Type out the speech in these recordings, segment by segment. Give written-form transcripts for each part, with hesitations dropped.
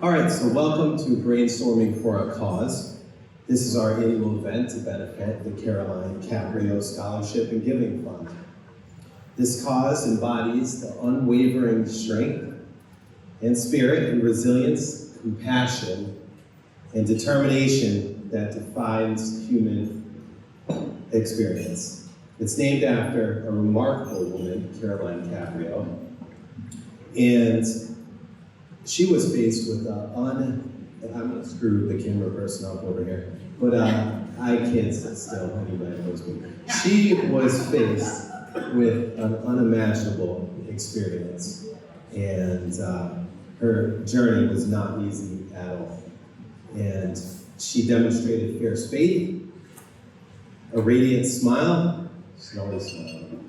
All right, so welcome to Brainstorming For A Cause. This is our annual event to benefit the Caprio Scholarship and Giving Fund. This cause embodies the unwavering strength and spirit and resilience, compassion, and determination that defines human experience. It's named after a remarkable woman, Caprio, and she was faced with I'm gonna screw the camera person up over here, but I can't sit still, anybody knows me. She was faced with an unimaginable experience, and her journey was not easy at all. And she demonstrated fierce faith, a radiant smile, she's always smiling,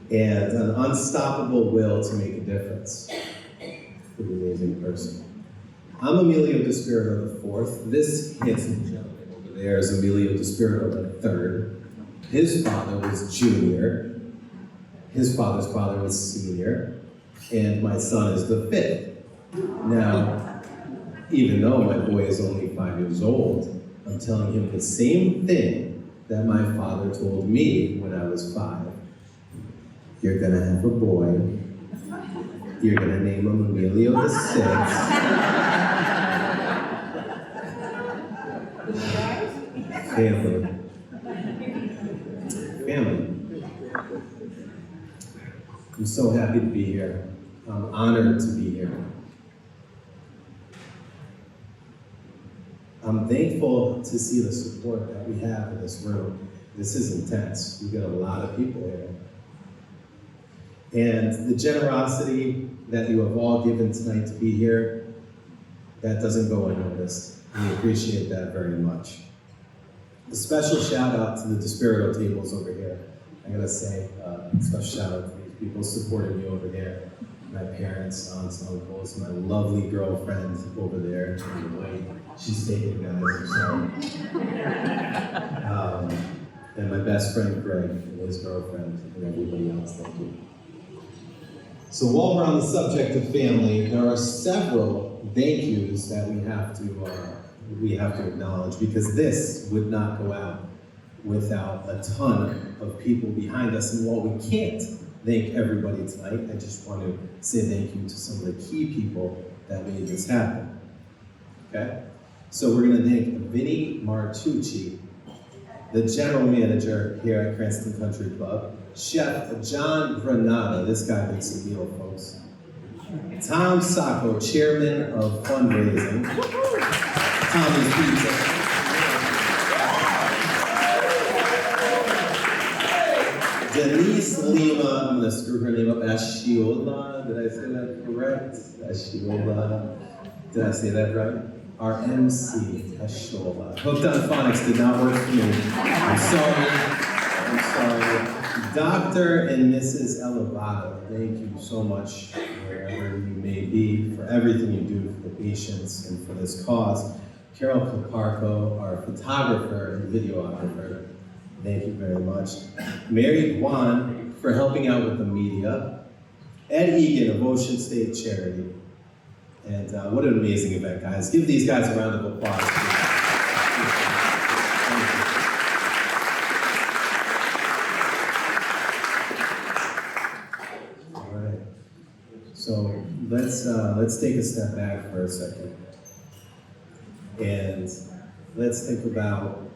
and an unstoppable will to make a difference. An amazing person. I'm Emilio DiSpirito IV. This handsome gentleman over there is Emilio DiSpirito III. His father was junior. His father's father was senior. And my son is the fifth. Now, even though my boy is only 5 years old, I'm telling him the same thing that my father told me when I was 5. You're gonna have a boy. You're gonna name him Emilio the Sixth. Family. I'm so happy to be here. I'm honored to be here. I'm thankful to see the support that we have in this room. This is intense. We got a lot of people here. And the generosity that you have all given tonight to be here, that doesn't go unnoticed. We appreciate that very much. A special shout out to the DiSpirito tables over here. I gotta say, special shout out to these people supporting me over here. My parents, aunts, uncles, my lovely girlfriend over there in the white. She's taking guys, I'm sorry. And my best friend Greg, and his girlfriend, and everybody else, thank you. So while we're on the subject of family, there are several thank yous that we have to acknowledge, because this would not go out without a ton of people behind us. And while we can't thank everybody tonight, I just want to say thank you to some of the key people that made this happen. Okay? So we're going to thank Vinny Martucci, the general manager here at Cranston Country Club, Chef John Granada, this guy makes a meal, folks. Tom Sacco, chairman of fundraising. Tommy's Pizza. Denise Lima, I'm gonna screw her name up, Ashiola, did I say that correct? Ashiola, did I say that right? Our MC, Ashiola. Hooked on Phonics did not work for me. I'm sorry. Dr. and Mrs. Elevado, thank you so much, wherever you may be, for everything you do for the patients and for this cause. Carol Caparco, our photographer and videographer, thank you very much. Mary Guan, for helping out with the media. Ed Egan of Ocean State Charity. And what an amazing event, guys. Give these guys a round of applause. So let's take a step back for a second, and let's think about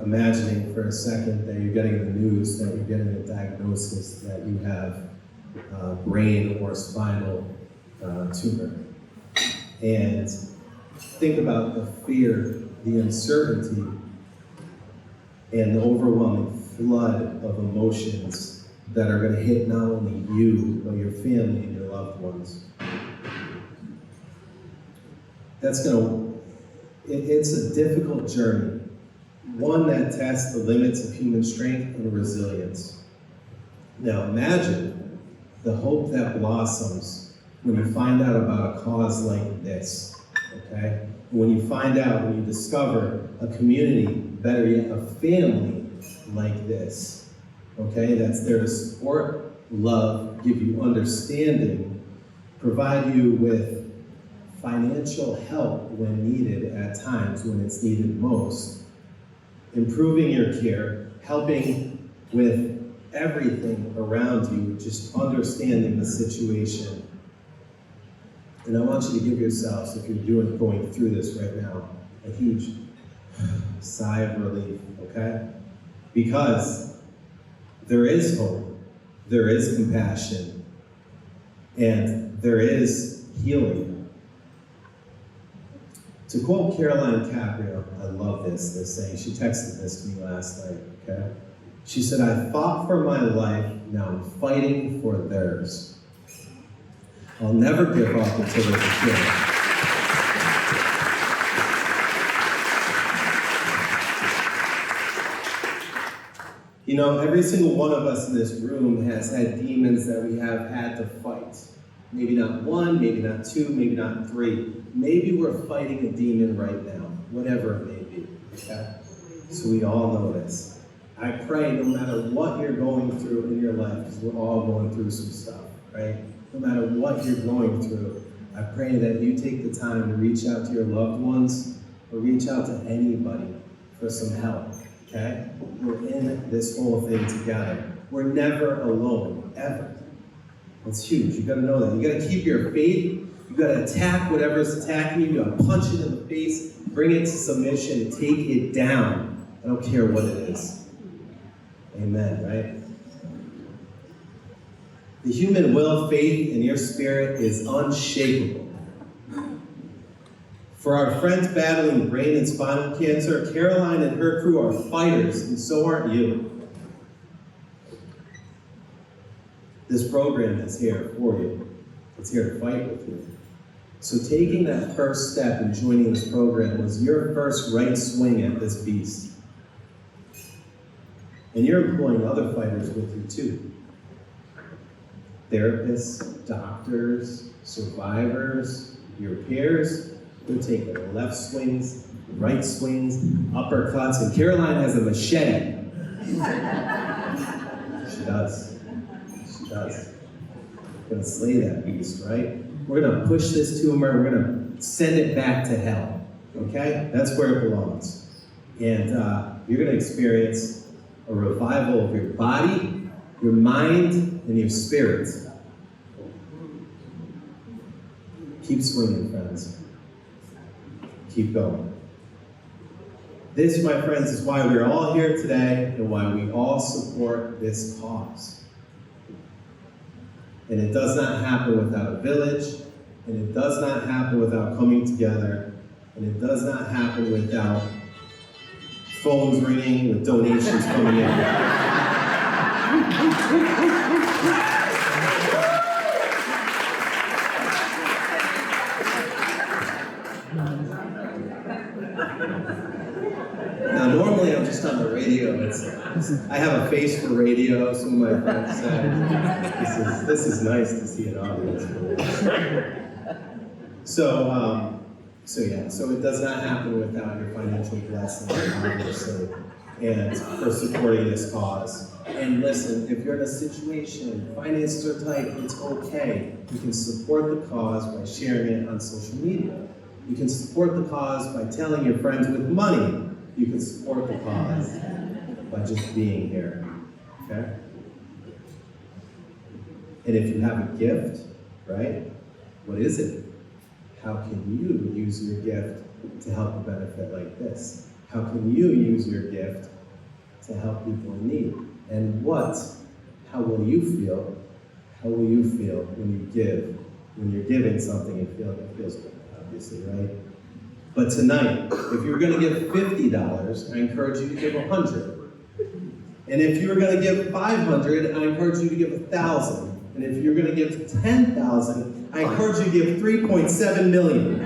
imagining for a second that you're getting the news, that you're getting a diagnosis that you have brain or spinal tumor, and think about the fear, the uncertainty, and the overwhelming flood of emotions that are going to hit not only you, but your family and your loved ones. It's a difficult journey, one that tests the limits of human strength and resilience. Now imagine the hope that blossoms when you find out about a cause like this, okay? When you discover a community, better yet, a family like this, okay, that's there to support, love, give you understanding, provide you with financial help when needed at times when it's needed most, improving your care, helping with everything around you, just understanding the situation. And I want you to give yourselves, if you're going through this right now, a huge sigh of relief, okay? Because there is hope, there is compassion, and there is healing. To quote Caroline Caprio, I love this saying, she texted this to me last night, okay? She said, I fought for my life, now I'm fighting for theirs. I'll never give up until there's a cure. You know, every single one of us in this room has had demons that we have had to fight. Maybe not one, maybe not two, maybe not three. Maybe we're fighting a demon right now, whatever it may be, okay? So we all know this. I pray no matter what you're going through in your life, because we're all going through some stuff, right? No matter what you're going through, I pray that you take the time to reach out to your loved ones or reach out to anybody for some help, okay? We're in this whole thing together. We're never alone, ever. It's huge. You gotta know that. You gotta keep your faith. You gotta attack whatever's attacking you. You gotta punch it in the face, bring it to submission, take it down. I don't care what it is. Amen, right? The human will, faith, and your spirit is unshakable. For our friends battling brain and spinal cancer, Caroline and her crew are fighters, and so aren't you. This program is here for you. It's here to fight with you. So taking that first step and joining this program was your first right swing at this beast. And you're employing other fighters with you too. Therapists, doctors, survivors, your peers, they're taking left swings, right swings, uppercuts, and Caroline has a machete. She does. She does. We're gonna slay that beast, right? We're gonna push this tumor, we're gonna send it back to hell, okay? That's where it belongs. And you're gonna experience a revival of your body, your mind, and your spirit. Keep swinging, friends. Keep going. This, my friends, is why we're all here today and why we all support this cause. And it does not happen without a village, and it does not happen without coming together, and it does not happen without phones ringing with donations coming in. Now, normally I'm just on the radio. I have a face for radio. Some of my friends say this is nice to see an audience for this. So it does not happen without your financial blessing, obviously, and for supporting this cause. And listen, if you're in a situation, finances are tight, it's okay. You can support the cause by sharing it on social media. You can support the cause by telling your friends with money. You can support the cause by just being here, okay? And if you have a gift, right, what is it? How can you use your gift to help a benefit like this? How can you use your gift to help people in need? And how will you feel? How will you feel when you give? When you're giving something, it feels good, obviously, right? But tonight, if you're gonna give $50, I encourage you to give $100. And if you're gonna give $500, I encourage you to give $1,000. And if you're gonna give $10,000, I encourage you to give $3.7 million.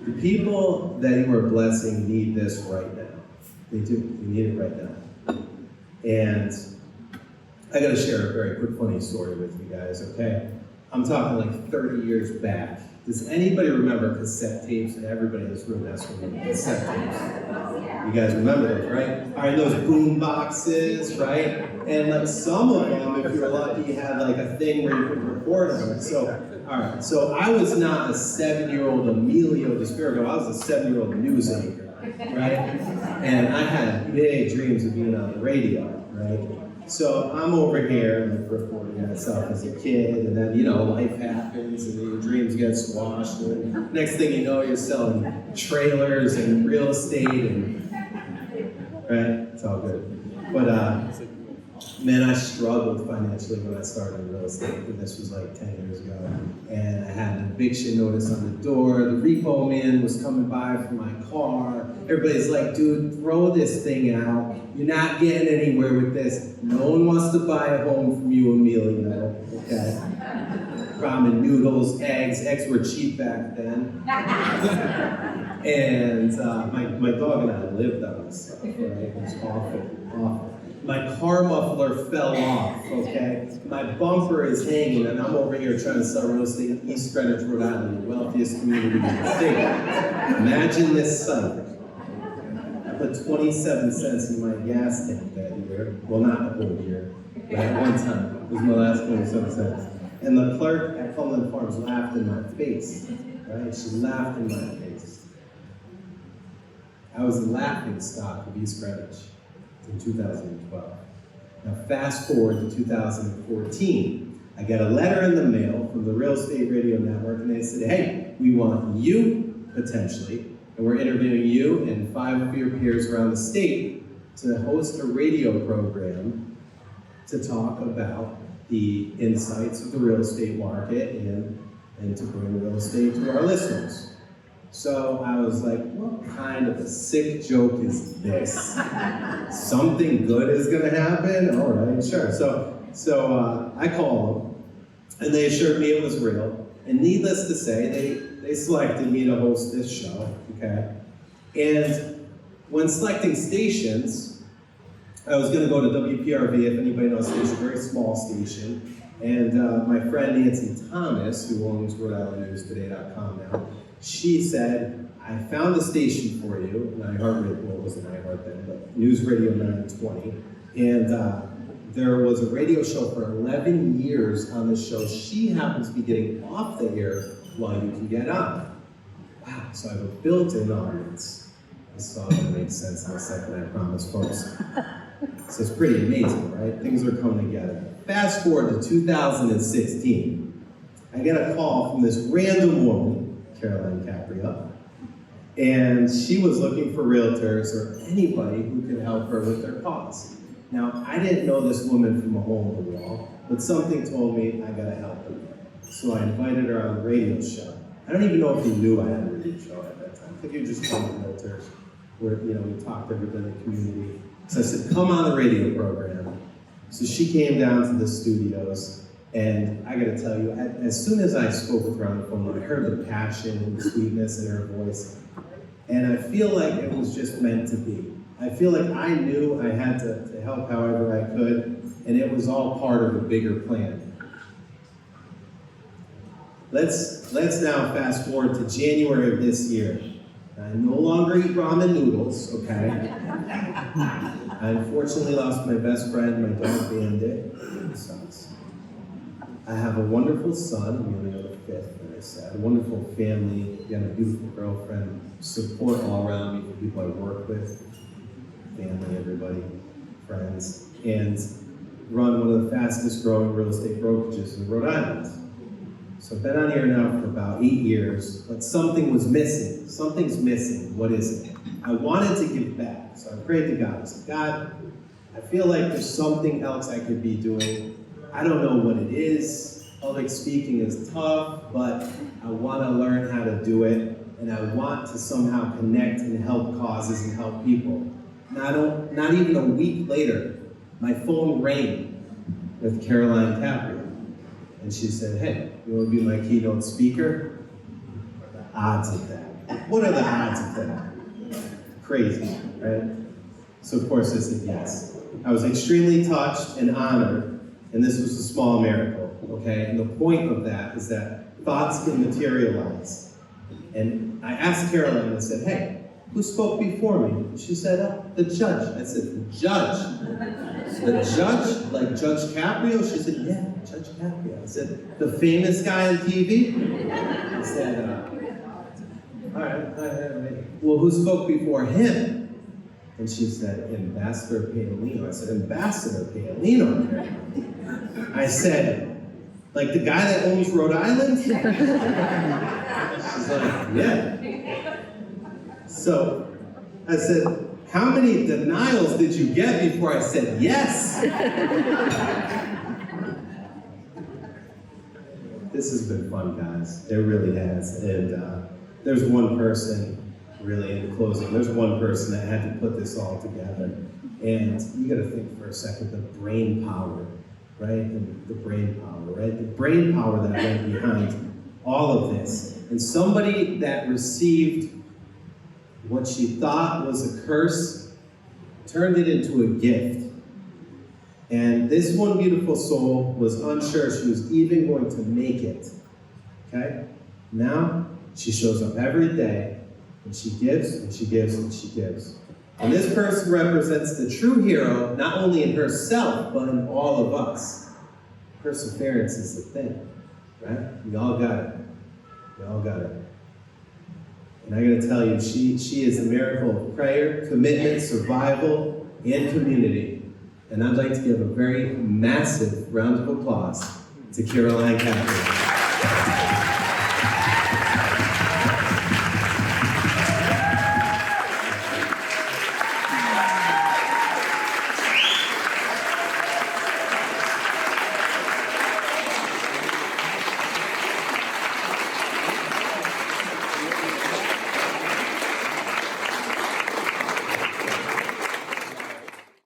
The people that you are blessing need this right now. They do. They need it right now. And I got to share a very quick funny story with you guys, okay? I'm talking like 30 years back Does anybody remember cassette tapes? Everybody in this room has remember cassette tapes. You guys remember those, right? All right, those boom boxes, right? And like some of them, if you were lucky, you had like a thing where you could record them. So, all right, so I was not a 7-year-old Emilio DiSpirito, I was a 7-year-old news anchor, right? And I had big dreams of being on the radio, right? So I'm over here like recording myself as a kid, and then life happens, and your dreams get squashed. And next thing you know, you're selling trailers and real estate, and right, it's all good. But man, I struggled financially when I started in real estate, and this was like 10 years ago. And I had an eviction notice on the door. The repo man was coming by for my car. Everybody's like, dude, throw this thing out. You're not getting anywhere with this. No one wants to buy a home from you, Emilio, okay? Ramen noodles, eggs. Eggs were cheap back then. And my dog and I lived on this stuff, right? It was awful. My car muffler fell off, okay? My bumper is hanging, and I'm over here trying to sell real estate in East Greenwich, Rhode Island, the wealthiest community in the state. Imagine this sight. I put 27 cents in my gas tank that year. Well, not the whole year, but at one time. It was my last 27 cents. And the clerk at Cumberland Farms laughed in my face, right? She laughed in my face. I was the laughing stock of East Greenwich in 2012. Now fast forward to 2014. I got a letter in the mail from the Real Estate Radio Network, and they said, hey, we want you, potentially, and we're interviewing you and 5 of your peers around the state to host a radio program to talk about the insights of the real estate market and to bring real estate to our listeners. So I was like, what kind of a sick joke is this? Something good is gonna happen? All right, sure. So I called them, and they assured me it was real. And needless to say, they selected me to host this show, okay? And when selecting stations, I was gonna go to WPRV, if anybody knows the station, very small station. And my friend Nancy Thomas, who owns Rhode-IslandNewsToday.com now, she said, I found a station for you, an iHeart, well, it wasn't iHeart then, but News Radio 920. And there was a radio show for 11 years on the show. She happens to be getting off the air while you can get on. Wow, so I have a built-in audience. This is all gonna make sense in a second, I promise, folks. So it's pretty amazing, right? Things are coming together. Fast forward to 2016. I get a call from this random woman, Caroline Caprio, and she was looking for realtors or anybody who could help her with their cause. Now, I didn't know this woman from a hole in the wall, but something told me I gotta help her. So I invited her on the radio show. I don't even know if you knew I had a radio show at that time. I think you were just calling realtors, where we talked to everybody in the community. So I said, come on the radio program. So she came down to the studios. And I gotta tell you, as soon as I spoke with her on the phone, I heard the passion and the sweetness in her voice. And I feel like it was just meant to be. I feel like I knew I had to help however I could, and it was all part of a bigger plan. Let's now fast forward to January of this year. I no longer eat ramen noodles, okay? I unfortunately lost my best friend, my dog Bandit. It sucks. I have a wonderful son, Emilio the 5th, like I said, a wonderful family, again, a beautiful girlfriend, support all around me, the people I work with, family, everybody, friends, and run one of the fastest growing real estate brokerages in Rhode Island. So I've been on here now for about 8 years, but something was missing. Something's missing. What is it? I wanted to give back, so I prayed to God. I said, God, I feel like there's something else I could be doing. I don't know what it is. Public speaking is tough, but I want to learn how to do it, and I want to somehow connect and help causes and help people. Not even a week later, my phone rang with Caroline Caprio, and she said, hey, you want to be my keynote speaker? The odds of that. What are the odds of that? Crazy, right? So of course I said yes. I was extremely touched and honored, and this was a small miracle, okay? And the point of that is that thoughts can materialize. And I asked Caroline, I said, hey, who spoke before me? She said, the judge. I said, the judge? The judge? Like Judge Caprio? She said, yeah, Judge Caprio. I said, the famous guy on TV? I said, all right. Well, who spoke before him? And she said, Ambassador Paolino. I said, Ambassador Paolino? I said, like the guy that owns Rhode Island? She's like, yeah. So I said, how many denials did you get before I said yes? This has been fun, guys. It really has. And there's one person, really in closing, there's one person that had to put this all together. And you gotta think for a second, the brain power, right? The brain power, right? The brain power that went behind all of this. And somebody that received what she thought was a curse, turned it into a gift. And this one beautiful soul was unsure she was even going to make it, okay? Now, she shows up every day, and she gives, and she gives, and she gives. And this person represents the true hero, not only in herself, but in all of us. Perseverance is the thing, right? We all got it. We all got it. And I gotta tell you, she is a miracle of prayer, commitment, survival, and community. And I'd like to give a very massive round of applause to Caroline Caprio.